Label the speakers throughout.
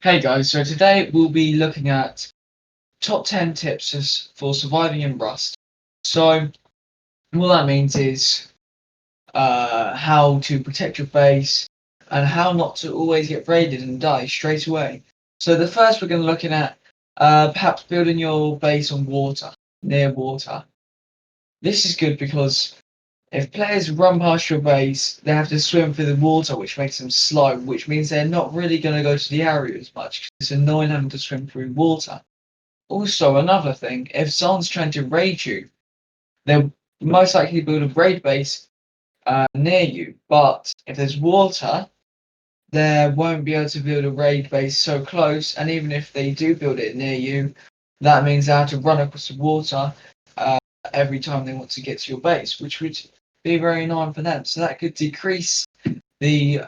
Speaker 1: Hey guys, so today we'll be looking at top 10 tips for surviving in Rust. So, what that means is how to protect your base and how not to always get raided and die straight away. So, the first we're going to be looking at perhaps building your base on water, near water. This is good because if players run past your base, they have to swim through the water, which makes them slow, which means they're not really going to go to the area as much 'cause it's annoying having to swim through water. Also, another thing, if someone's trying to raid you, they'll most likely build a raid base near you. But if there's water, they won't be able to build a raid base so close. And even if they do build it near you, that means they have to run across the water uh, every time they want to get to your base, which would be very annoying for them. So that could decrease the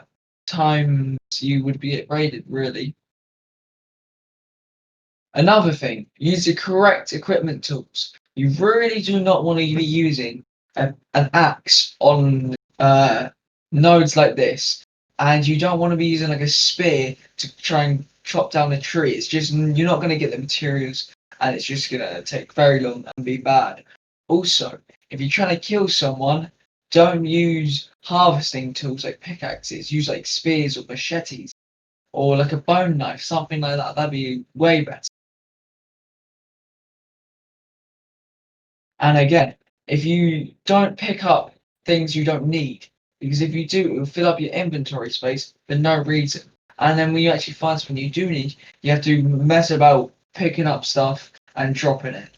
Speaker 1: times you would be raided, really. Another thing, use the correct equipment tools. You really do not want to be using an axe on nodes like this, and you don't want to be using like a spear to try and chop down a tree. It's just you're not going to get the materials, and it's just going to take very long and be bad. Also, if you're trying to kill someone, don't use harvesting tools like pickaxes. Use like spears or machetes or like a bone knife, something like that. That'd be way better. And again, if you don't pick up things you don't need, because if you do, it will fill up your inventory space for no reason. And then when you actually find something you do need, you have to mess about picking up stuff and dropping it.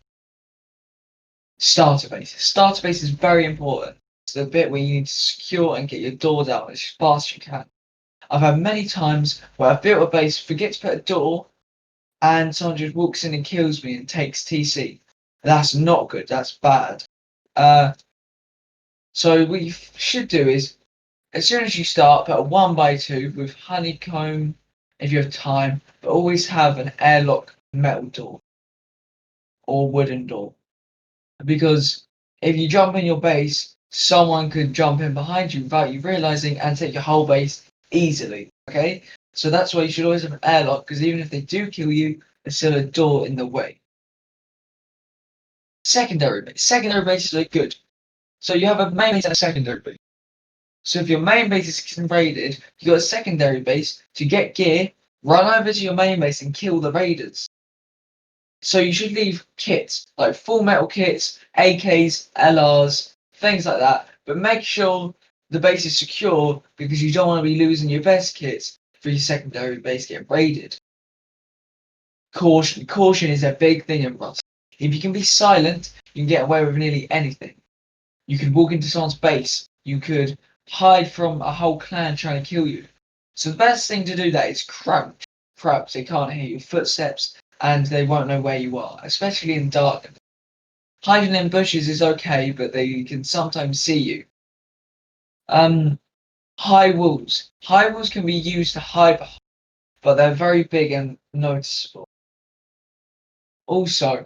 Speaker 1: Starter base. Starter base is very important. It's the bit where you need to secure and get your doors out as fast as you can. I've had many times where I've built a base, forget to put a door, and someone just walks in and kills me and takes TC. That's not good. That's bad. Uh, So what you should do is, as soon as you start, put a 1x2 with honeycomb if you have time, but always have an airlock metal door or wooden door. Because if you jump in your base, someone could jump in behind you without you realizing and take your whole base easily. Okay? So that's why you should always have an airlock, because even if they do kill you, there's still a door in the way. Secondary base. Secondary bases are good. So you have a main base and a secondary base. So if your main base is getting raided, you got a secondary base to get gear, run over to your main base and kill the raiders. So you should leave kits, like full metal kits, AKs, LRs, things like that. But make sure the base is secure because you don't want to be losing your best kits for your secondary base getting raided. Caution. Caution is a big thing in Rust. If you can be silent, you can get away with nearly anything. You could walk into someone's base. You could hide from a whole clan trying to kill you. So the best thing to do that is crouch. Crouch. They can't hear your footsteps and they won't know where you are, especially in darkness. Hiding in bushes is okay, but they can sometimes see you. Um, High walls. High walls can be used to hide behind, but they're very big and noticeable. Also,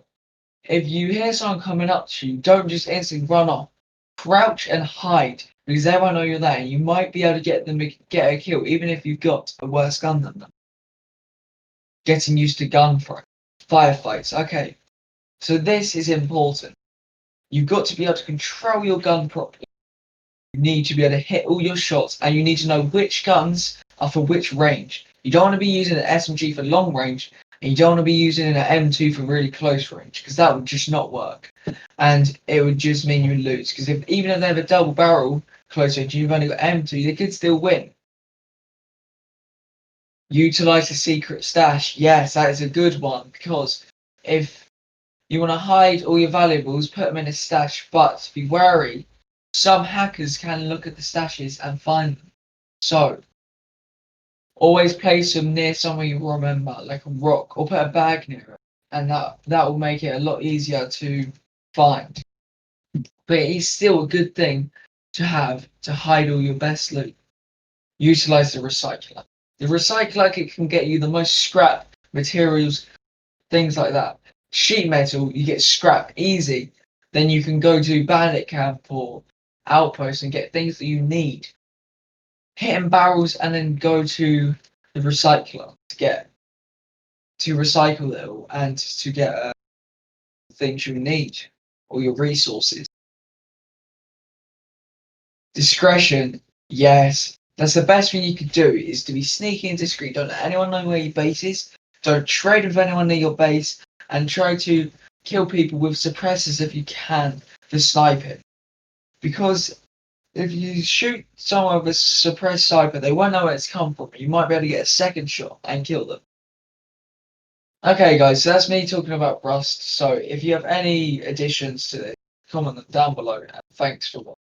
Speaker 1: if you hear someone coming up to you, don't just instantly run off. Crouch and hide because they won't know you're there. You might be able to get them to get a kill, even if you've got a worse gun than them. Getting used to gunfight, firefights. Okay, so this is important. You've got to be able to control your gun properly. You need to be able to hit all your shots, and you need to know which guns are for which range. You don't want to be using an SMG for long range, and you don't want to be using an M2 for really close range, because that would just not work. And it would just mean you would lose. Because even if they have a double barrel close range, you've only got M2, they could still win. Utilize the secret stash. Yes, that is a good one, because if you want to hide all your valuables, put them in a stash, but be wary. Some hackers can look at the stashes and find them. So always place them near somewhere you remember, like a rock, or put a bag near it, and that will make it a lot easier to find. But it is still a good thing to have to hide all your best loot. Utilize the recycler. The recycler can get you the most scrap materials, things like that. Sheet metal, you get scrap easy. Then you can go to bandit camp or outpost and get things that you need. Hitting barrels and then go to the recycler to get to recycle it all and to get things you need or your resources. Discretion, yes. That's the best thing you could do is to be sneaky and discreet. Don't let anyone know where your base is. Don't trade with anyone near your base and try to kill people with suppressors if you can for sniping. Because if you shoot someone with a suppressed sniper, they won't know where it's come from. You might be able to get a second shot and kill them. Okay, guys, so that's me talking about Rust. So if you have any additions to it, comment them down below. And thanks for watching.